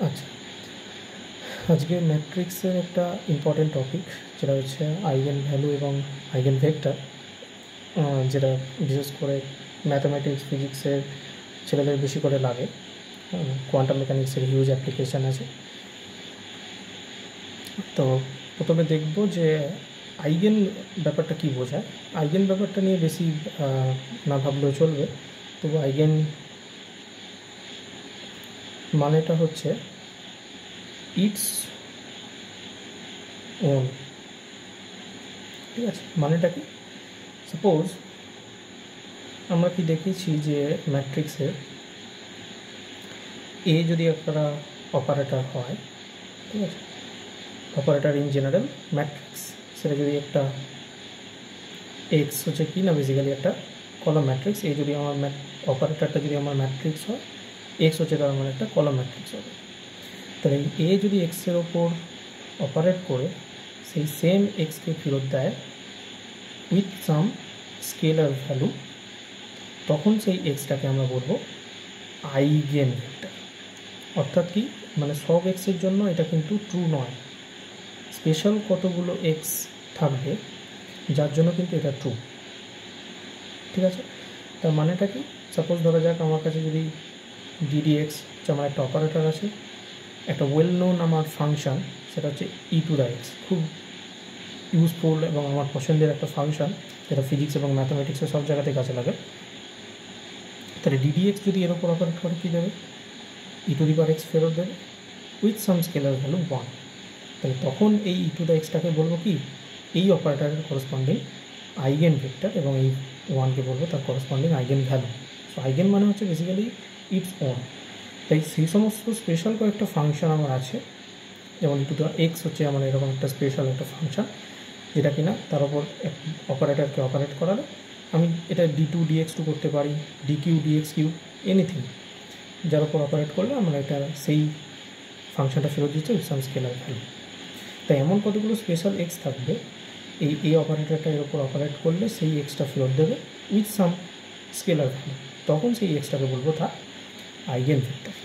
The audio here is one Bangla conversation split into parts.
আচ্ছা, আজকে ম্যাট্রিক্সের একটা ইম্পর্টেন্ট টপিক যেটা হচ্ছে আইগেন ভ্যালু এবং আইগেন ভেক্টর, যেটা বিশেষ করে ম্যাথামেটিক্স ফিজিক্সের ছেলেদের বেশি করে লাগে। কোয়ান্টাম মেকানিক্সের হিউজ অ্যাপ্লিকেশান আছে। তো প্রথমে দেখব যে আইগেন ব্যাপারটা কী বোঝায়। আইগেন ব্যাপারটা নিয়ে বেশি না ভাবলেও চলবে, তবু আইগেন মানেটা হচ্ছে ইটস ওন। ঠিক আছে, মানেটা কি? সাপোজ আমরা কি দেখেছি যে ম্যাট্রিক্সের এ যদি একটা অপারেটর হয়, ঠিক আছে, অপারেটর ইন জেনারেল ম্যাট্রিক্স, সেটা যদি একটা এক্স হচ্ছে কি না, বেসিক্যালি একটা কলাম ম্যাট্রিক্স। এই যদি আমার অপারেটরটা যদি আমার ম্যাট্রিক্স হয়, এক্স হচ্ছে তার আমার একটা কলাম ম্যাট্রিক্স হবে। তাহলে এ যদি এক্সের ওপর অপারেট করে সেই সেম এক্সকে ফেরত দেয় উইথ সাম স্কেলার ভ্যালু, তখন সেই এক্সটাকে আমরা বলবো আইগেন ভেক্টর। অর্থাৎ কি, মানে সব এক্সের জন্য এটা কিন্তু ট্রু নয়, স্পেশাল কতগুলো এক্স থাকবে যার জন্য কিন্তু এটা ট্রু। ঠিক আছে, তার মানেটা কি? সাপোজ ধরা যাক আমার কাছে যদি ডিডিএক্স হচ্ছে আমার একটা অপারেটর আছে, একটা ওয়েল নোন আমার ফাংশান, সেটা হচ্ছে ই টু দ্য এক্স, খুব ইউজফুল এবং আমার পছন্দের একটা ফাংশান, যেটা ফিজিক্স এবং ম্যাথামেটিক্সের সব জায়গাতে কাজে লাগে। তাহলে ডিডিএক্স যদি এর ওপর অপারেট করে কী দেবে? ই টু দি পাওয়ার এক্স ফেরত দেবে উইথ সাম স্কেলার ভ্যালু 1। তাহলে তখন এই ই টু দ্য এক্সটাকে বলবো কি, এই অপারেটারের করসপন্ডিং আইগেন ভেক্টর, এবং এই 1কে বলবো তার corresponding eigen value. So eigen মানে হচ্ছে বেসিক্যালি ইটস ওন। তাই সেই সমস্ত স্পেশাল কয়েকটা ফাংশন আমার আছে, যেমন ই টু দ্য এক্স হচ্ছে আমার এরকম একটা স্পেশাল একটা ফাংশন, যেটা কিনা তার ওপর অপারেটরকে অপারেট করালে আমি এটা ডি2 ডিএক্স2 করতে পারি, ডিকিউ ডিএক্স কিউ, এনিথিং যার ওপর অপারেট করলে আমরা এটা সেই ফাংশনটা ফেরত দিচ্ছে উইথ সাম স্কেলার ভ্যালু। তাই এমন কতগুলো স্পেশাল এক্স থাকবে, এই অপারেটরটা এর ওপর অপারেট করলে সেই এক্সটা ফেরত দেবে উইথ সাম স্কেলার ভ্যালু, তখন সেই এক্সটাকে বলবো তার আইগেন ভেক্টর।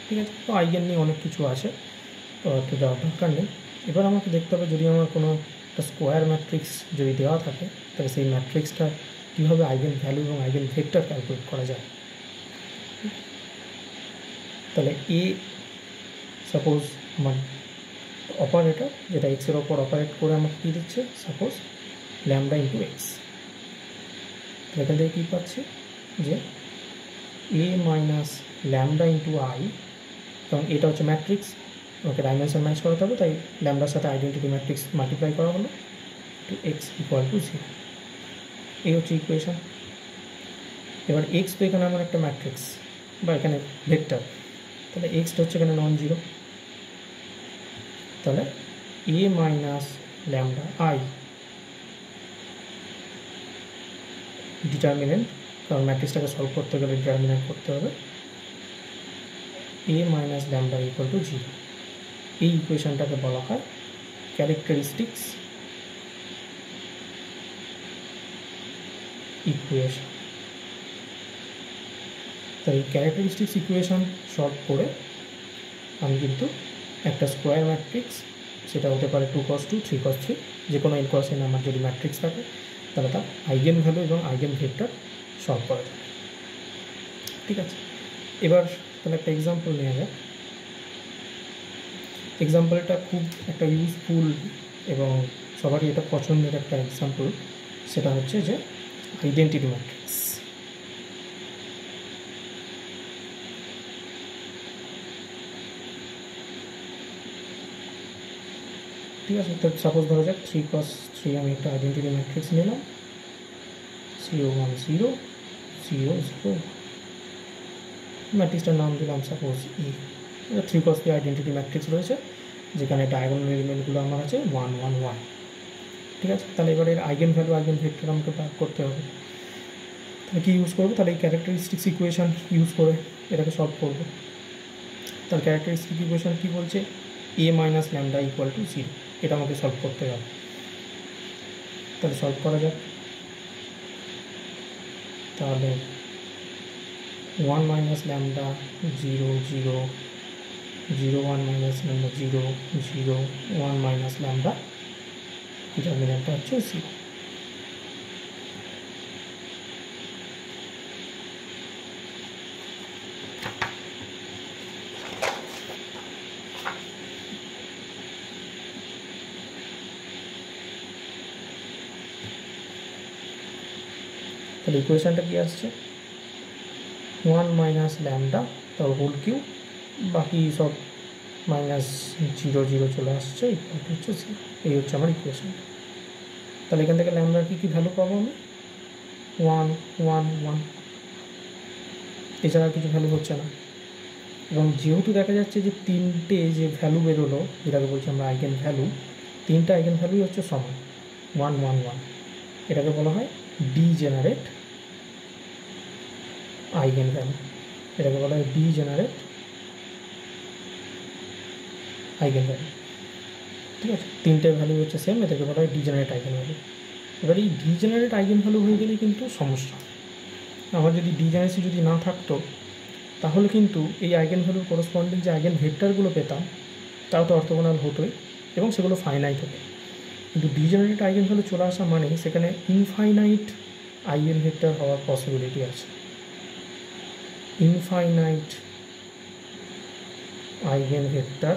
ঠিক আছে, তো আইগেন নিয়ে অনেক কিছু আছে, তো একটু যাওয়ার দরকার নেই। এবার আমাকে দেখতে হবে, যদি আমার কোনো একটা স্কোয়ার ম্যাট্রিক্স যদি দেওয়া থাকে, তাহলে সেই ম্যাট্রিক্সটা কীভাবে আইগেন ভ্যালু এবং আইগেন ভেক্টর ক্যালকুলেট করা যায়। তাহলে এ সাপোজ আমার অপারেটর, যেটা এক্সের ওপর অপারেট করে আমাকে কী দিচ্ছে, সাপোজ ল্যামডা ইন্টু এক্স। এখান থেকে কী পাচ্ছি যে A minus lambda into I, কারণ এটা হচ্ছে ম্যাট্রিক্স, ওকে ডাইমেনশন ম্যাচ করাতে হবে, তাই ল্যামডার সাথে আইডেন্টিটি ম্যাট্রিক্স মাল্টিপ্লাই করা হলো টু এক্স ইকুয়াল টু 0। এই হচ্ছে ইকুয়েশন। এবার এক্স তো এখানে আমার একটা ম্যাট্রিক্স বা এখানে ভেক্টর, তাহলে এক্সটা হচ্ছে এখানে নন জিরো। তাহলে A minus lambda I determinant, কারণ ম্যাট্রিক্সটাকে সলভ করতে গেলে ডিটারমিনেন্ট করতে হবে, এ মাইনাস ল্যামডা ইকুয়াল টু 0। এই ইকুয়েশনটাকে বলা হয় ক্যারেক্টারিস্টিক্স ইকুয়েশন। তাই এই ক্যারেক্টারিস্টিক্স ইকুয়েশন সলভ করে আমি কিন্তু একটা স্কোয়ার ম্যাট্রিক্স, সেটা হতে পারে 2 cos 2 3 cos 3, যে কোনো n cos n আমার যদি ম্যাট্রিক্স থাকে, তাহলে তার আইগেন ভ্যালু এবং আইগেন ভেক্টর সলভ করা যায়। ঠিক আছে, এবার তাহলে একটা এক্সাম্পল নেওয়া যায়। এক্সাম্পলটা খুব একটা ইউজফুল এবং সবারই এটা পছন্দের একটা এক্সাম্পল, সেটা হচ্ছে যে আইডেন্টিটি ম্যাট্রিক্স। ঠিক আছে, তো সাপোজ ধরা যাক 3 cos 3 আমি একটা আইডেন্টিটি ম্যাট্রিক্স নিলাম, 0 1 0 0 0, ম্যাট্রিক্সটার নাম দিলাম সাপোজ ই। 3 cos 3 আইডেন্টিটি ম্যাট্রিক্স রয়েছে, যেখানে ডায়াগোনাল এলিমেন্টগুলো আমার আছে 1 1 1। ঠিক আছে, তাহলে এবার এর আইগেন ভ্যালু আইগেন ভেক্টর আমাকে বার করতে হবে। তাহলে কী ইউজ করবো? তাহলে এই ক্যারেক্টারিস্টিক্স ইকুয়েশন ইউজ করে এটাকে সলভ করবো। তাহলে ক্যারেক্টারিস্টিক ইকুয়েশন কী বলছে? এ মাইনাস ল্যামডা ইকুয়াল টু 0, এটা আমাকে সলভ করতে হবে। তাহলে সলভ করা যাক। তাহলে 1 minus lambda 0 0 0 1 minus lambda 0 0 1 minus lambda, ডিটারমিনেন্টটা হচ্ছে 0। তাহলে ইকুয়েশনটা কি আসছে, 1 মাইনাস ল্যামডা তার হোল কিউব, বাকি সব মাইনাস 0 0 চলে আসছে, ইকুয়াল টু হচ্ছে 0। এই হচ্ছে আমার ইকুয়েশনটা। তাহলে এখান থেকে ল্যামডার কী কী ভ্যালু পাবো আমি, 1 1 1, এছাড়া কিছু ভ্যালু হচ্ছে না। এবং যেহেতু দেখা যাচ্ছে যে তিনটে যে ভ্যালু বেরোলো, যেটাকে বলছি আমরা আইগেন ভ্যালু, তিনটা আইগেন ভ্যালুই হচ্ছে সমান 1 1 1, এটাকে বলা হয় ডিজেনারেট আইগেন ভ্যালু, এটাকে বলা হয় ডিজেনারেট আইগেন ভ্যালু। ঠিক আছে, তিনটে ভ্যালু হচ্ছে সেম, এটাকে বলা হয় ডিজেনারেট আইগেন ভ্যালু। এবার এই ডিজেনারেট আইগেন ভ্যালু হয়ে গেলেই কিন্তু সমস্যা। আমার যদি ডিজেনারেসি যদি না থাকতো, তাহলে কিন্তু এই আইগেন ভ্যালুর করসপন্ডিং যে আইগেন ভেক্টরগুলো পেতাম তাও তো অর্থোগোনাল হতোই, এবং সেগুলো ফাইনাইট হতো। কিন্তু ডিজেনারেট আইগেন ভ্যালু চলে আসা মানে সেখানে ইনফাইনাইট আইগেন ভেক্টর হওয়ার পসিবিলিটি আছে, ইনফাইনাইট আইগেন ভেক্টর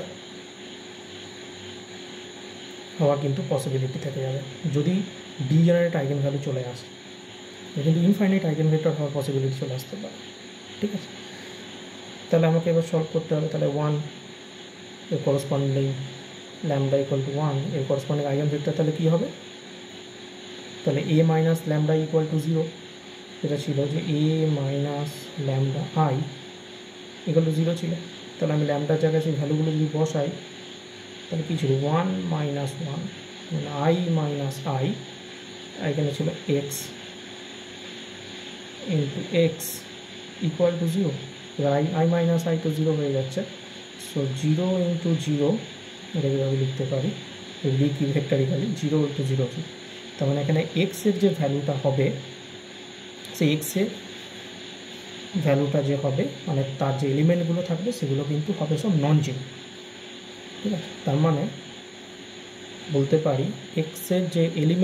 হওয়ার কিন্তু পসিবিলিটি থেকে যাবে যদি ডিজেনারেট আইগেন ভ্যালু চলে আসে, কিন্তু ইনফাইনাইট আইগেন ভেক্টর হওয়ার পসিবিলিটি চলে আসতে পারে। ঠিক আছে, তাহলে আমাকে এবার সলভ করতে হবে। তাহলে 1 এর করসপন্ডিং ল্যামডা ইকুয়াল টু 1 এর করসপন্ডিং আইগেন ভেক্টর তাহলে কী হবে, তাহলে A minus lambda equal to 0, এটা ছিল যে A minus lambda I equal to 0 ছিল। তাহলে আমি ল্যামডার জায়গায় সেই ভ্যালুগুলো যদি বসাই, তাহলে কী ছিল 1 মাইনাস 1 মানে আই মাইনাস আই, এখানে ছিল x into x equal to 0। এবার আই মাইনাস আই তো 0 হয়ে যাচ্ছে, সো 0 ইন্টু 0, এটা কীভাবে লিখতে পারি, লিখি ভেক্টরিক্যালি 0 ইন্টু 0 কি, তার মানে এখানে এক্সের যে ভ্যালুটা হবে, সেই এক্সের ভ্যালুটা যে হবে মানে তার যে এলিমেন্টগুলো থাকবে সেগুলো কিন্তু হবে সব নন জিরো। ঠিক আছে, তার মানে বলতে পারি এক্সের যে এলিমেন্ট